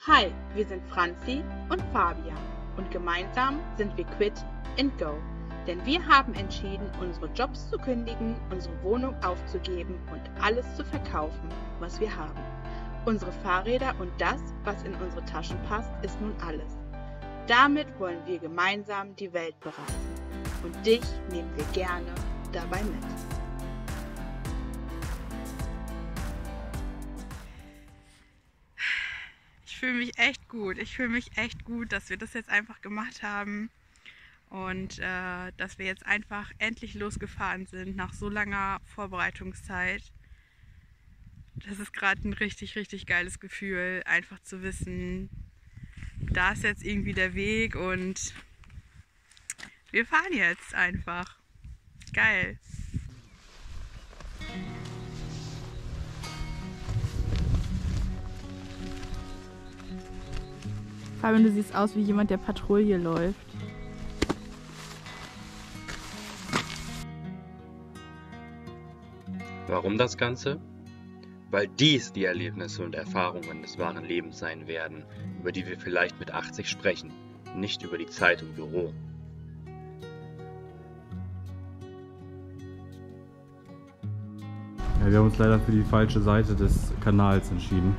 Hi, wir sind Franzi und Fabian und gemeinsam sind wir Quit and Go. Denn wir haben entschieden, unsere Jobs zu kündigen, unsere Wohnung aufzugeben und alles zu verkaufen, was wir haben. Unsere Fahrräder und das, was in unsere Taschen passt, ist nun alles. Damit wollen wir gemeinsam die Welt bereisen. Und dich nehmen wir gerne dabei mit. Ich fühle mich echt gut. Ich fühle mich echt gut, dass wir das jetzt einfach gemacht haben und dass wir jetzt einfach endlich losgefahren sind nach so langer Vorbereitungszeit. Das ist gerade ein richtig, richtig geiles Gefühl, einfach zu wissen, da ist jetzt irgendwie der Weg und wir fahren jetzt einfach. Geil. Fabian, du siehst aus wie jemand, der Patrouille läuft. Warum das Ganze? Weil dies die Erlebnisse und Erfahrungen des wahren Lebens sein werden, über die wir vielleicht mit 80 sprechen, nicht über die Zeit im Büro. Ja, wir haben uns leider für die falsche Seite des Kanals entschieden.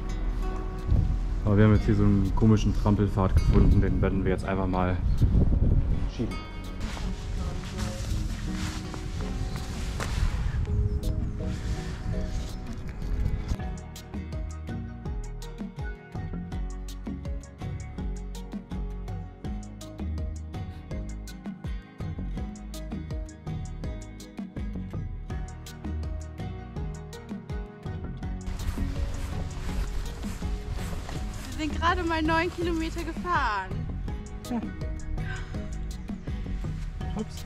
Aber wir haben jetzt hier so einen komischen Trampelpfad gefunden, den werden wir jetzt einfach mal schieben. Wir sind gerade mal 9 Kilometer gefahren. Ja. Ups.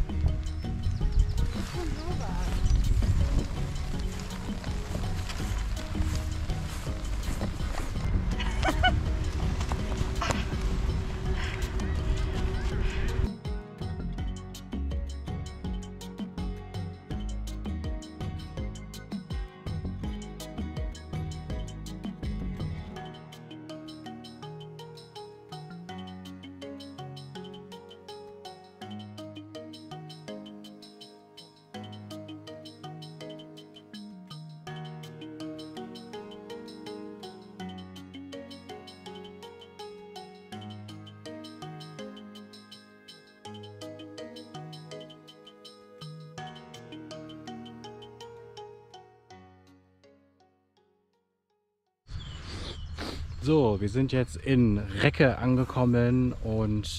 So, wir sind jetzt in Recke angekommen und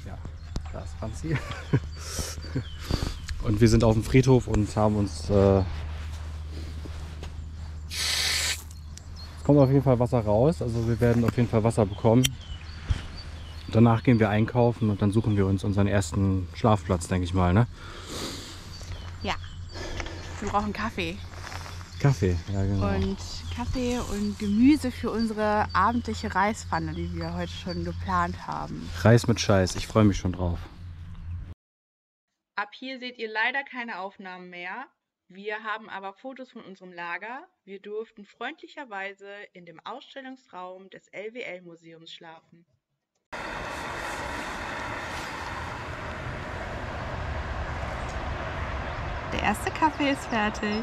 ja, da ist Franzi. Und wir sind auf dem Friedhof und haben uns... es kommt auf jeden Fall Wasser raus, also wir werden auf jeden Fall Wasser bekommen. Danach gehen wir einkaufen und dann suchen wir uns unseren ersten Schlafplatz, denke ich mal, ne? Ja, wir brauchen Kaffee. Kaffee, ja genau. Und Kaffee und Gemüse für unsere abendliche Reispfanne, die wir heute schon geplant haben. Reis mit Scheiß, ich freue mich schon drauf. Ab hier seht ihr leider keine Aufnahmen mehr. Wir haben aber Fotos von unserem Lager. Wir durften freundlicherweise in dem Ausstellungsraum des LWL-Museums schlafen. Der erste Kaffee ist fertig.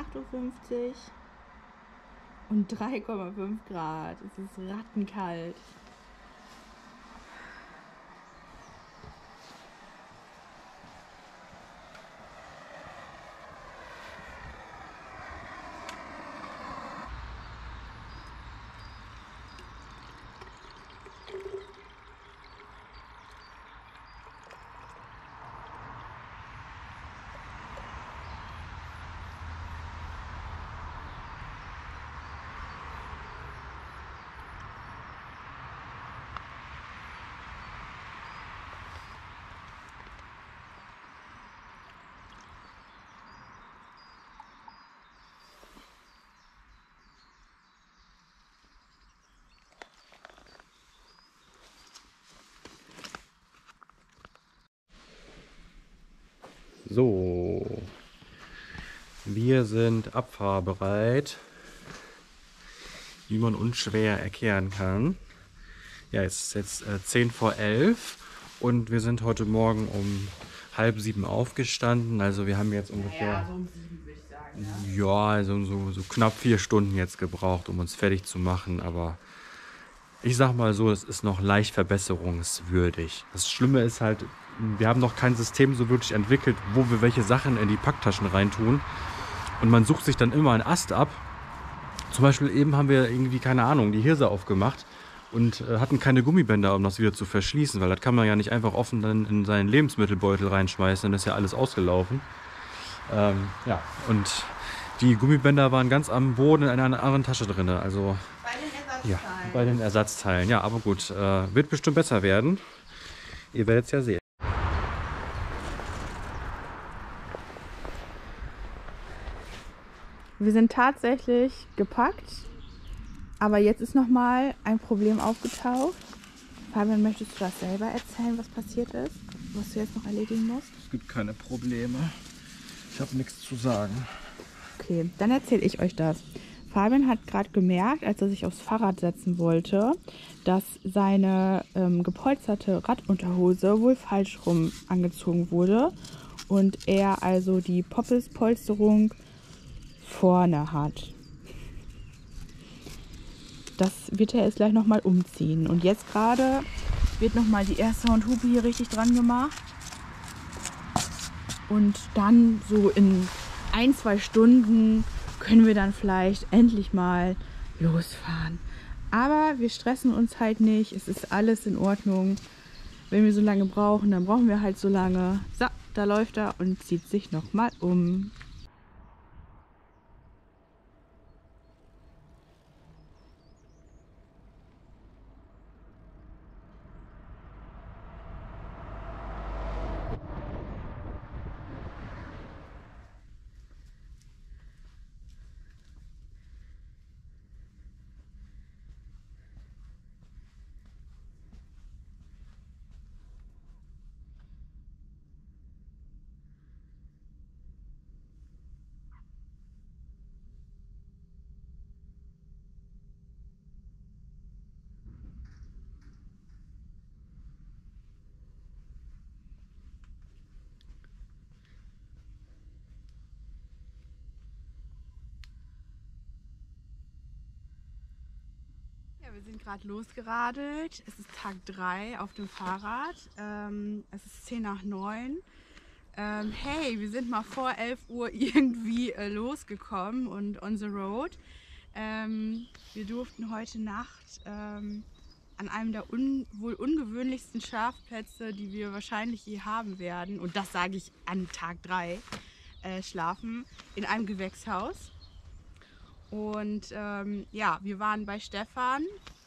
8:50 Uhr und 3,5 Grad. Es ist rattenkalt. So, wir sind abfahrbereit, wie man unschwer erkennen kann. Ja, es ist jetzt 10 vor 11 und wir sind heute Morgen um 6:30 aufgestanden. Also wir haben jetzt ungefähr, Ja, so um 7 würde ich sagen. ja, also so knapp 4 Stunden jetzt gebraucht, um uns fertig zu machen. Aber ich sag mal so, es ist noch leicht verbesserungswürdig. Das Schlimme ist halt, wir haben noch kein System so wirklich entwickelt, wo wir welche Sachen in die Packtaschen reintun. Und man sucht sich dann immer einen Ast ab. Zum Beispiel eben haben wir irgendwie, keine Ahnung, die Hirse aufgemacht und hatten keine Gummibänder, um das wieder zu verschließen, weil das kann man ja nicht einfach offen dann in seinen Lebensmittelbeutel reinschmeißen, dann ist ja alles ausgelaufen. Ja, und die Gummibänder waren ganz am Boden in einer anderen Tasche drin. Also Bei den Ersatzteilen. ja, bei den Ersatzteilen. Ja, aber gut, wird bestimmt besser werden. Ihr werdet es ja sehen. Wir sind tatsächlich gepackt, aber jetzt ist nochmal ein Problem aufgetaucht. Fabian, möchtest du das selber erzählen, was passiert ist? Was du jetzt noch erledigen musst? Es gibt keine Probleme. Ich habe nichts zu sagen. Okay, dann erzähle ich euch das. Fabian hat gerade gemerkt, als er sich aufs Fahrrad setzen wollte, dass seine gepolsterte Radunterhose wohl falsch rum angezogen wurde und er also die Poppelspolsterung vorne hat. Das wird er jetzt gleich nochmal umziehen. Und jetzt gerade wird nochmal die erste Handhupe hier richtig dran gemacht. Und dann so in 1-2 Stunden können wir dann vielleicht endlich mal losfahren. Aber wir stressen uns halt nicht. Es ist alles in Ordnung. Wenn wir so lange brauchen, dann brauchen wir halt so lange. So, da läuft er und zieht sich nochmal um. Wir sind gerade losgeradelt. Es ist Tag 3 auf dem Fahrrad. Es ist 10:09. Hey, wir sind mal vor 11 Uhr irgendwie losgekommen und on the road. Wir durften heute Nacht an einem der wohl ungewöhnlichsten Schlafplätze, die wir wahrscheinlich je haben werden, und das sage ich an Tag 3, schlafen, in einem Gewächshaus. Und ja, wir waren bei Stefan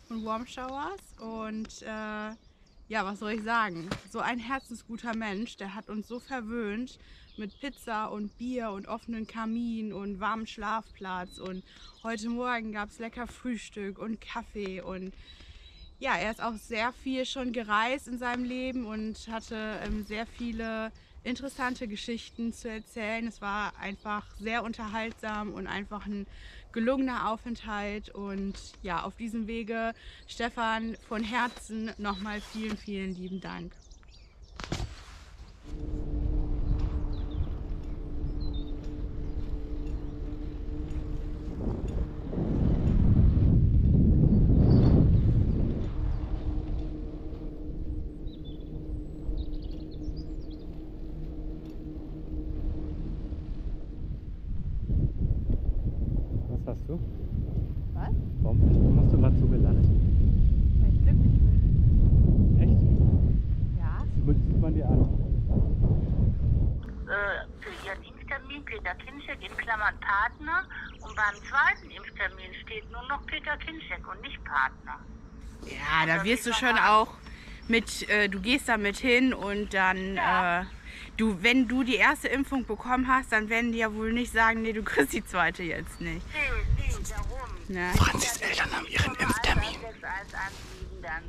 von Warm Showers und ja, was soll ich sagen? So ein herzensguter Mensch, der hat uns so verwöhnt mit Pizza und Bier und offenen Kamin und warmem Schlafplatz. Und heute Morgen gab es lecker Frühstück und Kaffee. Und ja, er ist auch sehr viel schon gereist in seinem Leben und hatte sehr viele interessante Geschichten zu erzählen. Es war einfach sehr unterhaltsam und einfach ein gelungener Aufenthalt. Und ja, auf diesem Wege, Stefan, von Herzen nochmal vielen, vielen lieben Dank. ruft man die an? Für Ihren Impftermin Peter Kinschek in Klammern Partner und beim zweiten Impftermin steht nur noch Peter Kinschek und nicht Partner. Ja, da wirst du schon auch mit, du gehst da mit hin und dann, Ja. wenn du die erste Impfung bekommen hast, dann werden die ja wohl nicht sagen, nee, du kriegst die zweite jetzt nicht. Nee, darum. Ne? Franzis Eltern haben ihren Impftermin. 6117 dann.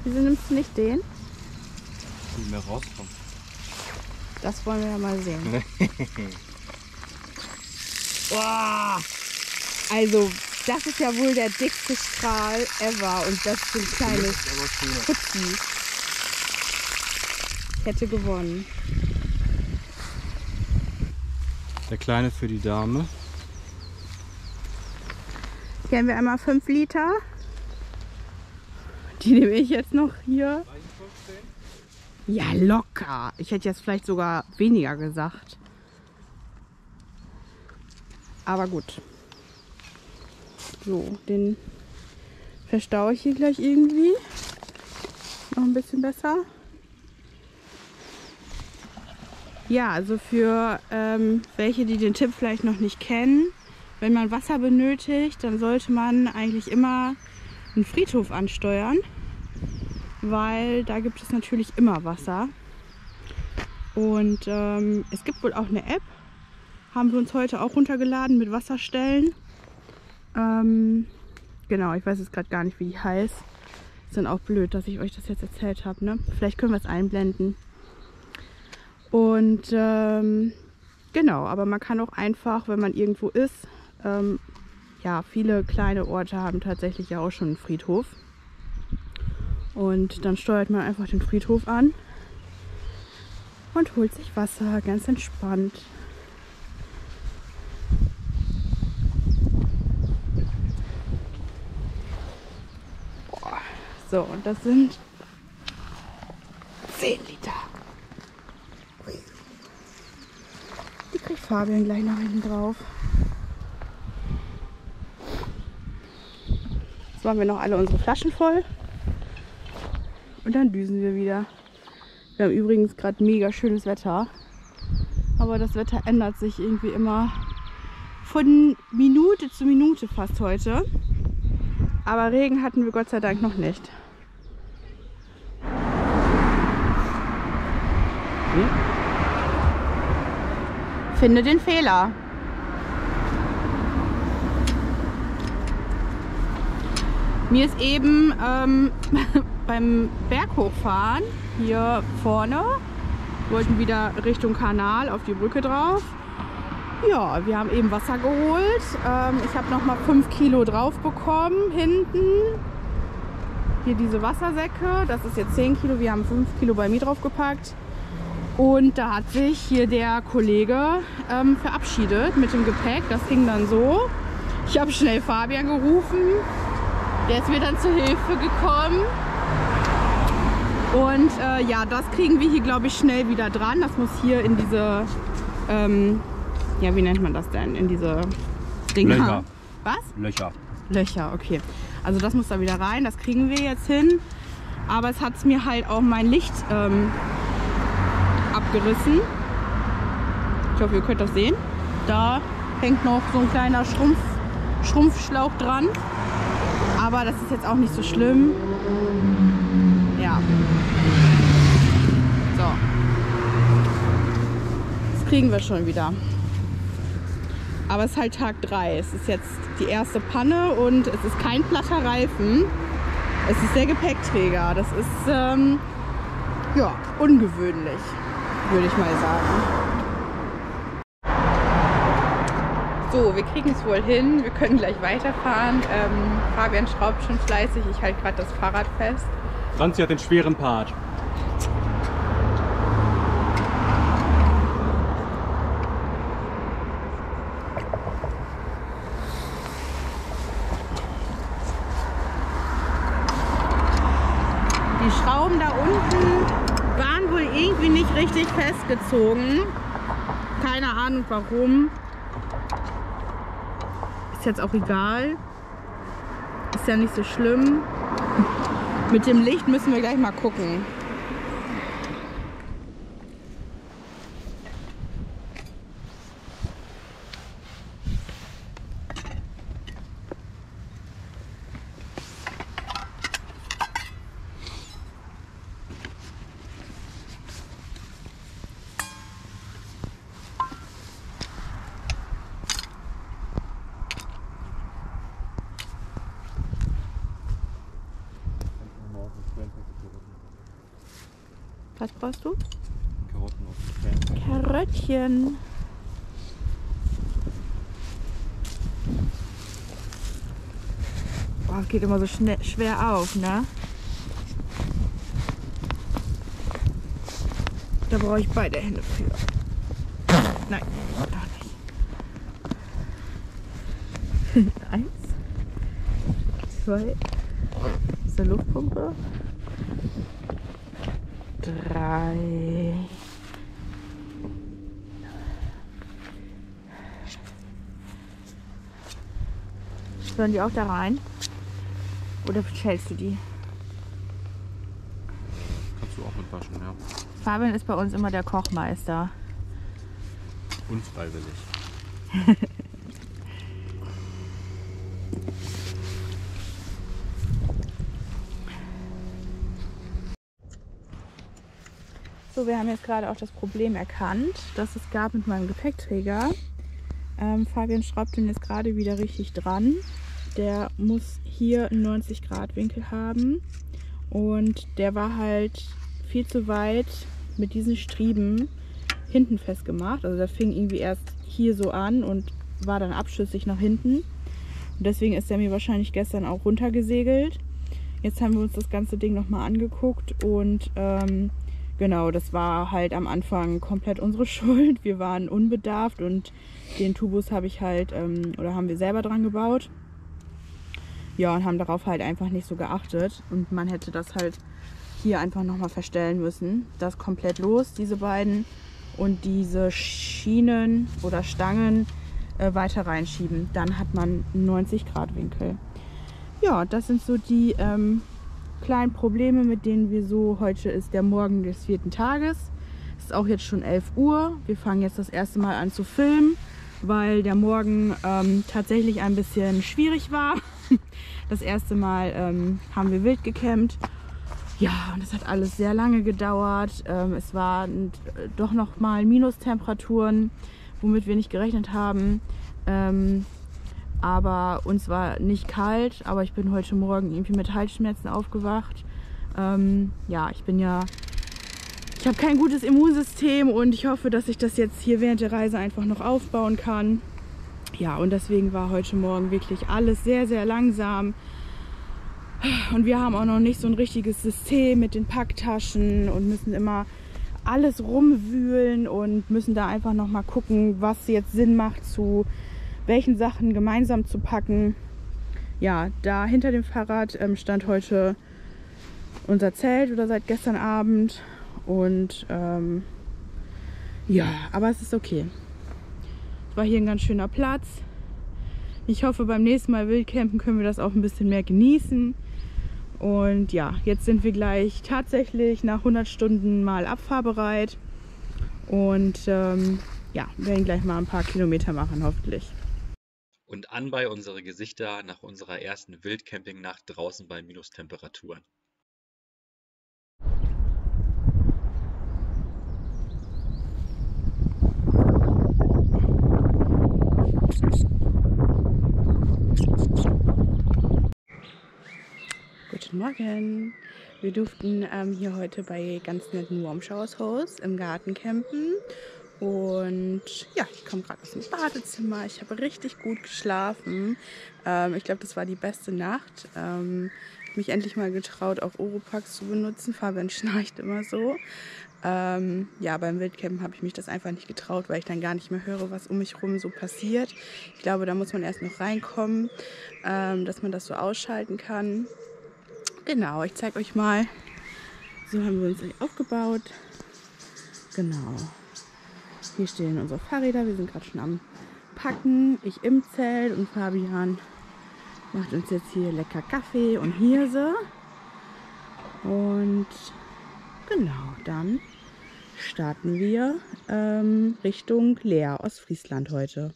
Wieso nimmst du nicht den? Wie mehr rauskommt. Das wollen wir ja mal sehen. Boah! Also, das ist ja wohl der dickste Strahl ever und das ist ein kleines Putzi. Ich hätte gewonnen. Der kleine für die Dame. Hier haben wir einmal 5 Liter. Die nehme ich jetzt noch hier. Ja, locker. Ich hätte jetzt vielleicht sogar weniger gesagt. Aber gut. So, den verstaue ich hier gleich irgendwie. Noch ein bisschen besser. Ja, also für welche, die den Tipp vielleicht noch nicht kennen, wenn man Wasser benötigt, dann sollte man eigentlich immer einen Friedhof ansteuern. weil da gibt es natürlich immer Wasser. Und es gibt wohl auch eine App, haben wir uns heute auch runtergeladen mit Wasserstellen. Genau, ich weiß jetzt gerade gar nicht, wie die heißt. Ist dann auch blöd, dass ich euch das jetzt erzählt habe, ne? Vielleicht können wir es einblenden. Und genau, aber man kann auch einfach, wenn man irgendwo ist, ja, viele kleine Orte haben tatsächlich ja auch schon einen Friedhof. Und dann steuert man einfach den Friedhof an und holt sich Wasser, ganz entspannt. Boah. So, und das sind 10 Liter. Die kriegt Fabian gleich noch hinten drauf. Jetzt machen wir noch alle unsere Flaschen voll. Und dann düsen wir wieder. Wir haben übrigens gerade mega schönes Wetter. Aber das Wetter ändert sich irgendwie immer von Minute zu Minute fast heute. Aber Regen hatten wir Gott sei Dank noch nicht. Finde den Fehler. Mir ist eben beim Berghochfahren hier vorne, wollten wieder Richtung Kanal auf die Brücke drauf. Ja, wir haben eben Wasser geholt. Ich habe noch mal 5 Kilo drauf bekommen hinten. Hier diese Wassersäcke, das ist jetzt 10 Kilo, wir haben 5 Kilo bei mir draufgepackt. Und da hat sich hier der Kollege verabschiedet mit dem Gepäck. Das ging dann so. Ich habe schnell Fabian gerufen. Der ist mir dann zur Hilfe gekommen. Und ja, das kriegen wir hier, glaube ich, schnell wieder dran. Das muss hier in diese, ja, wie nennt man das denn? In diese Dinger. Löcher. Was? Löcher. Löcher, okay. Also das muss da wieder rein. Das kriegen wir jetzt hin. Aber es hat mir halt auch mein Licht abgerissen. Ich hoffe, ihr könnt das sehen. Da hängt noch so ein kleiner Schrumpfschlauch dran. Aber das ist jetzt auch nicht so schlimm. Ja. So. Das kriegen wir schon wieder. Aber es ist halt Tag 3. Es ist jetzt die erste Panne und es ist kein platter Reifen. Es ist der Gepäckträger. Das ist ja, ungewöhnlich, würde ich mal sagen. So, wir kriegen es wohl hin. Wir können gleich weiterfahren. Fabian schraubt schon fleißig. Ich halte gerade das Fahrrad fest. Franzi hat den schweren Part. Die Schrauben da unten waren wohl irgendwie nicht richtig festgezogen. Keine Ahnung warum. Ist jetzt auch egal. Ist ja nicht so schlimm. Mit dem Licht müssen wir gleich mal gucken. Was brauchst du? Karotten auf die Zähne. Karöttchen. Boah, es geht immer so schwer auf, ne? Da brauche ich beide Hände für. Nein, doch nicht. 1, 2. Ist eine Luftpumpe. 3. Sollen die auch da rein? Oder schälst du die? Kannst du auch mit waschen, ja. Fabian ist bei uns immer der Kochmeister. Unfreiwillig. so, wir haben jetzt gerade auch das Problem erkannt, das es gab mit meinem Gepäckträger. Fabian schraubt den jetzt gerade wieder richtig dran. Der muss hier einen 90-Grad-Winkel haben und der war halt viel zu weit mit diesen Strieben hinten festgemacht. Also der fing irgendwie erst hier so an und war dann abschüssig nach hinten. Und deswegen ist er mir wahrscheinlich gestern auch runtergesegelt. Jetzt haben wir uns das ganze Ding nochmal angeguckt und genau, das war halt am Anfang komplett unsere Schuld. Wir waren unbedarft und den Tubus habe ich halt, oder haben wir selber dran gebaut. Ja, und haben darauf halt einfach nicht so geachtet. Und man hätte das halt hier einfach nochmal verstellen müssen. Das komplett los, diese beiden. Und diese Schienen oder Stangen weiter reinschieben. Dann hat man einen 90-Grad-Winkel. Ja, das sind so die kleinen Probleme, mit denen wir so, heute ist der Morgen des 4. Tages. Es ist auch jetzt schon 11 Uhr. Wir fangen jetzt das erste Mal an zu filmen, weil der Morgen tatsächlich ein bisschen schwierig war. Das erste Mal haben wir wild gecampt. Ja, und es hat alles sehr lange gedauert. Es waren doch noch mal Minustemperaturen, womit wir nicht gerechnet haben. Aber uns war nicht kalt, aber ich bin heute Morgen irgendwie mit Halsschmerzen aufgewacht. Ja, ich habe kein gutes Immunsystem und ich hoffe, dass ich das jetzt hier während der Reise einfach noch aufbauen kann. Ja, und deswegen war heute Morgen wirklich alles sehr, sehr langsam. Und wir haben auch noch nicht so ein richtiges System mit den Packtaschen und müssen immer alles rumwühlen und müssen da einfach noch mal gucken, was jetzt Sinn macht, zu welchen Sachen gemeinsam zu packen. Ja, da hinter dem Fahrrad stand heute unser Zelt oder seit gestern Abend und ja, aber es ist okay. Es war hier ein ganz schöner Platz. Ich hoffe, beim nächsten Mal Wildcampen können wir das auch ein bisschen mehr genießen. Und ja, jetzt sind wir gleich tatsächlich nach 100 Stunden mal abfahrbereit und ja, werden gleich mal ein paar Kilometer machen, hoffentlich. Und an bei unsere Gesichter nach unserer ersten Wildcampingnacht draußen bei Minustemperaturen. Guten Morgen! Wir durften hier heute bei ganz netten Warm Showers House im Garten campen. Und ja, ich komme gerade aus dem Badezimmer. Ich habe richtig gut geschlafen. Ich glaube, das war die beste Nacht. Ich habe mich endlich mal getraut, auch Oropax zu benutzen. Fabian schnarcht immer so. Ja, beim Wildcampen habe ich mich das einfach nicht getraut, weil ich dann gar nicht mehr höre, was um mich herum so passiert. Ich glaube, da muss man erst noch reinkommen, dass man das so ausschalten kann. Genau, ich zeige euch mal. So haben wir uns aufgebaut. Genau. Hier stehen unsere Fahrräder. Wir sind gerade schon am Packen. Ich im Zelt und Fabian macht uns jetzt hier lecker Kaffee und Hirse. Und genau, dann starten wir Richtung Leer, Ostfriesland heute.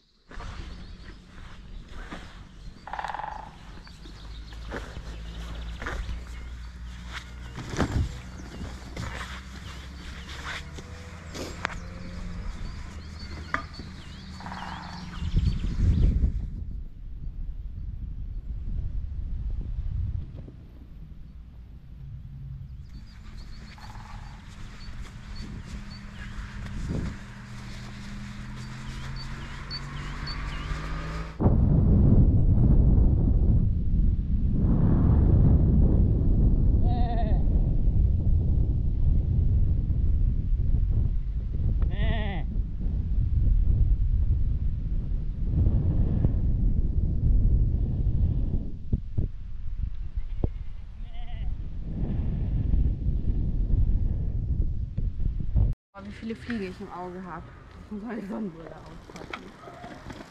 Wie viele Fliegen ich im Auge habe. Ich muss meine Sonnenbrille auspacken.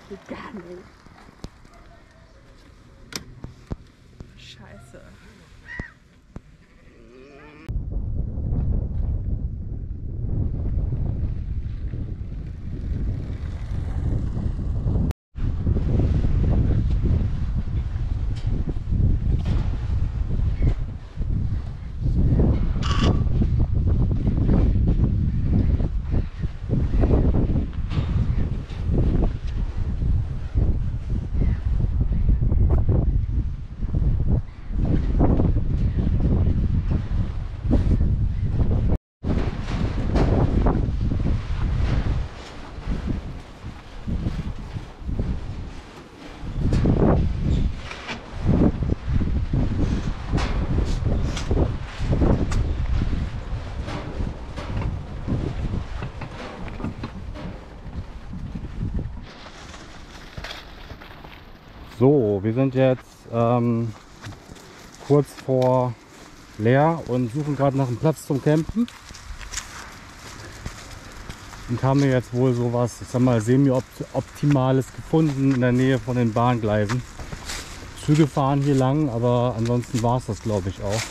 Geht gar nicht. Scheiße. So, wir sind jetzt kurz vor Leer und suchen gerade nach einem Platz zum Campen. Und haben wir jetzt wohl sowas, ich sag mal, semi-optimales gefunden in der Nähe von den Bahngleisen. Züge fahren hier lang, aber ansonsten war es das, glaube ich, auch.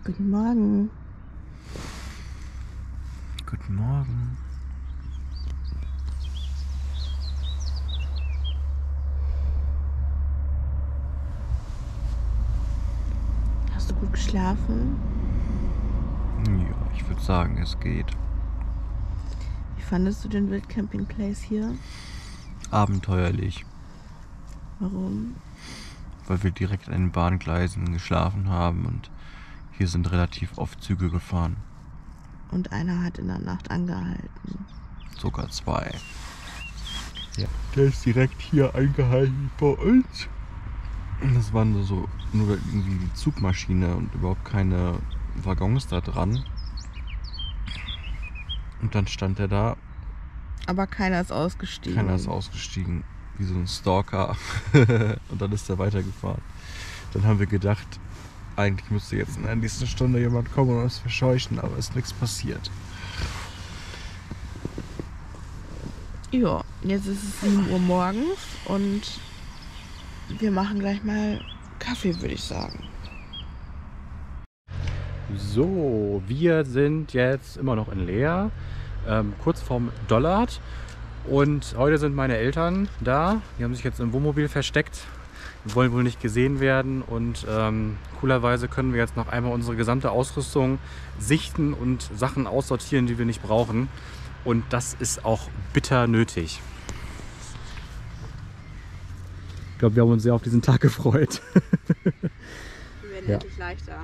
Guten Morgen. Guten Morgen. Hast du gut geschlafen? Ja, ich würde sagen, es geht. Wie fandest du den Wildcamping Place hier? Abenteuerlich, Warum? weil wir direkt an den Bahngleisen geschlafen haben und hier sind relativ oft Züge gefahren. Und einer hat in der Nacht angehalten. Sogar 2. Ja. Der ist direkt hier eingehalten bei uns. Das war nur irgendwie die Zugmaschine und überhaupt keine Waggons da dran. Und dann stand er da. Aber keiner ist ausgestiegen. Keiner ist ausgestiegen, wie so ein Stalker. Und dann ist er weitergefahren. Dann haben wir gedacht, eigentlich müsste jetzt in der nächsten Stunde jemand kommen und uns verscheuchen, aber ist nichts passiert. Ja, jetzt ist es 7 Uhr morgens und wir machen gleich mal Kaffee, würde ich sagen. So, wir sind jetzt immer noch in Leer, kurz vorm Dollard. Und heute sind meine Eltern da. Die haben sich jetzt im Wohnmobil versteckt. Wir wollen wohl nicht gesehen werden. Und coolerweise können wir jetzt noch einmal unsere gesamte Ausrüstung sichten und Sachen aussortieren, die wir nicht brauchen. Und das ist auch bitter nötig. Ich glaube, wir haben uns sehr auf diesen Tag gefreut. Wir werden endlich leichter.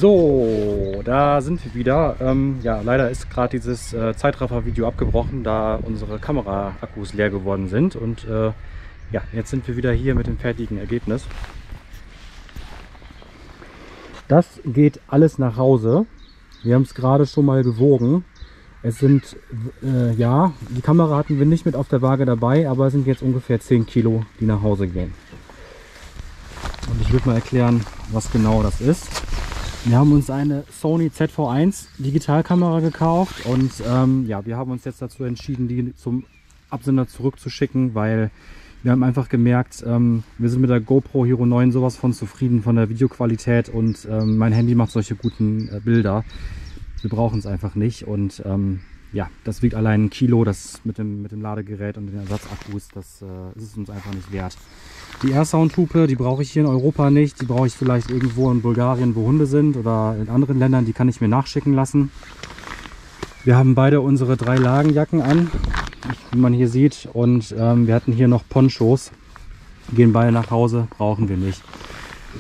So, da sind wir wieder. Ja, leider ist gerade dieses Zeitraffer-Video abgebrochen, da unsere Kamera-Akkus leer geworden sind. Und ja, jetzt sind wir wieder hier mit dem fertigen Ergebnis. Das geht alles nach Hause. Wir haben es gerade schon mal gewogen. Es sind, ja, die Kamera hatten wir nicht mit auf der Waage dabei, aber es sind jetzt ungefähr 10 Kilo, die nach Hause gehen. Und ich würde mal erklären, was genau das ist. Wir haben uns eine Sony ZV-1 Digitalkamera gekauft und ja, wir haben uns jetzt dazu entschieden, die zum Absender zurückzuschicken, weil wir haben einfach gemerkt, wir sind mit der GoPro Hero 9 sowas von zufrieden von der Videoqualität und mein Handy macht solche guten Bilder. Wir brauchen es einfach nicht und ja, das wiegt allein 1 Kilo, das mit dem Ladegerät und den Ersatzakkus, das ist es uns einfach nicht wert. Die Airsound-Hupe, die brauche ich hier in Europa nicht, die brauche ich vielleicht irgendwo in Bulgarien, wo Hunde sind, oder in anderen Ländern, die kann ich mir nachschicken lassen. Wir haben beide unsere 3 Lagenjacken an, wie man hier sieht, und wir hatten hier noch Ponchos, gehen beide nach Hause, brauchen wir nicht.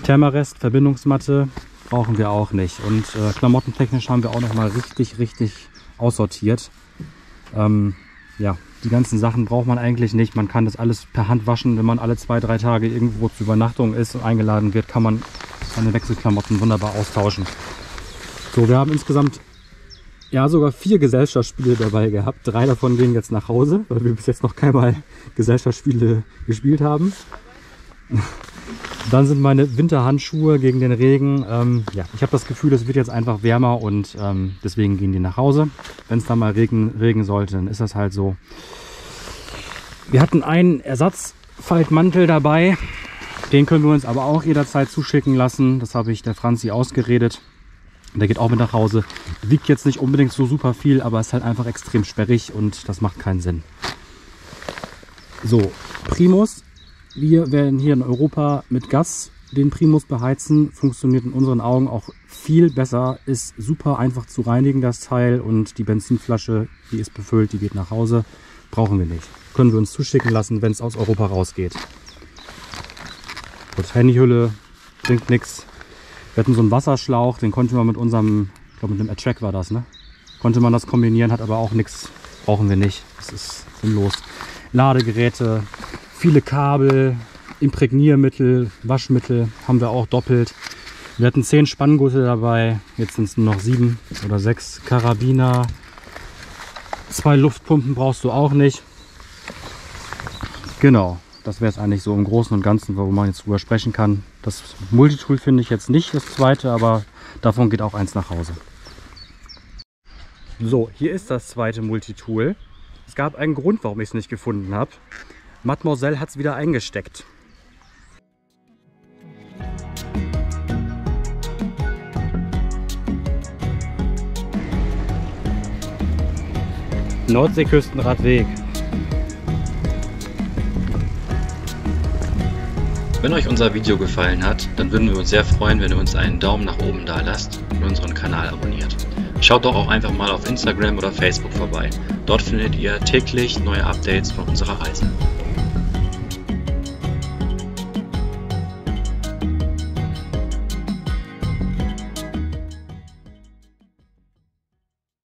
Thermarest, Verbindungsmatte, brauchen wir auch nicht. Und klamottentechnisch haben wir auch noch mal richtig aussortiert. Ja, die ganzen Sachen braucht man eigentlich nicht. Man kann das alles per Hand waschen. Wenn man alle 2-3 Tage irgendwo zur Übernachtung ist und eingeladen wird, kann man seine Wechselklamotten wunderbar austauschen. So, wir haben insgesamt ja sogar 4 Gesellschaftsspiele dabei gehabt. 3 davon gehen jetzt nach Hause, weil wir bis jetzt noch keinmal Gesellschaftsspiele gespielt haben. Dann sind meine Winterhandschuhe gegen den Regen. Ja, ich habe das Gefühl, es wird jetzt einfach wärmer und deswegen gehen die nach Hause. Wenn es dann mal regen sollte, dann ist das halt so. Wir hatten einen Ersatzfaltmantel dabei. Den können wir uns aber auch jederzeit zuschicken lassen. Das habe ich der Franzi ausgeredet. Der geht auch mit nach Hause. Wiegt jetzt nicht unbedingt so super viel, aber ist halt einfach extrem sperrig und das macht keinen Sinn. So, Primus. Wir werden hier in Europa mit Gas den Primus beheizen. Funktioniert in unseren Augen auch viel besser. Ist super einfach zu reinigen, das Teil. Und die Benzinflasche, die ist befüllt, die geht nach Hause. Brauchen wir nicht. Können wir uns zuschicken lassen, wenn es aus Europa rausgeht. Gut, Handyhülle, bringt nichts. Wir hatten so einen Wasserschlauch, den konnte man mit unserem, ich glaube mit dem Attrack war das, ne? Konnte man das kombinieren, hat aber auch nichts. Brauchen wir nicht. Das ist sinnlos. Ladegeräte. Viele Kabel, Imprägniermittel, Waschmittel haben wir auch doppelt. Wir hatten 10 Spanngurte dabei, jetzt sind es nur noch 7 oder 6. Karabiner, 2 Luftpumpen brauchst du auch nicht. Genau, das wäre es eigentlich so im Großen und Ganzen, wo man jetzt drüber sprechen kann. Das Multitool finde ich jetzt nicht, das zweite, aber davon geht auch eins nach Hause. So, hier ist das zweite Multitool. Es gab einen Grund, warum ich es nicht gefunden habe. Mademoiselle hat es wieder eingesteckt. Nordseeküstenradweg. Wenn euch unser Video gefallen hat, dann würden wir uns sehr freuen, wenn ihr uns einen Daumen nach oben da lasst und unseren Kanal abonniert. Schaut doch auch einfach mal auf Instagram oder Facebook vorbei. Dort findet ihr täglich neue Updates von unserer Reise.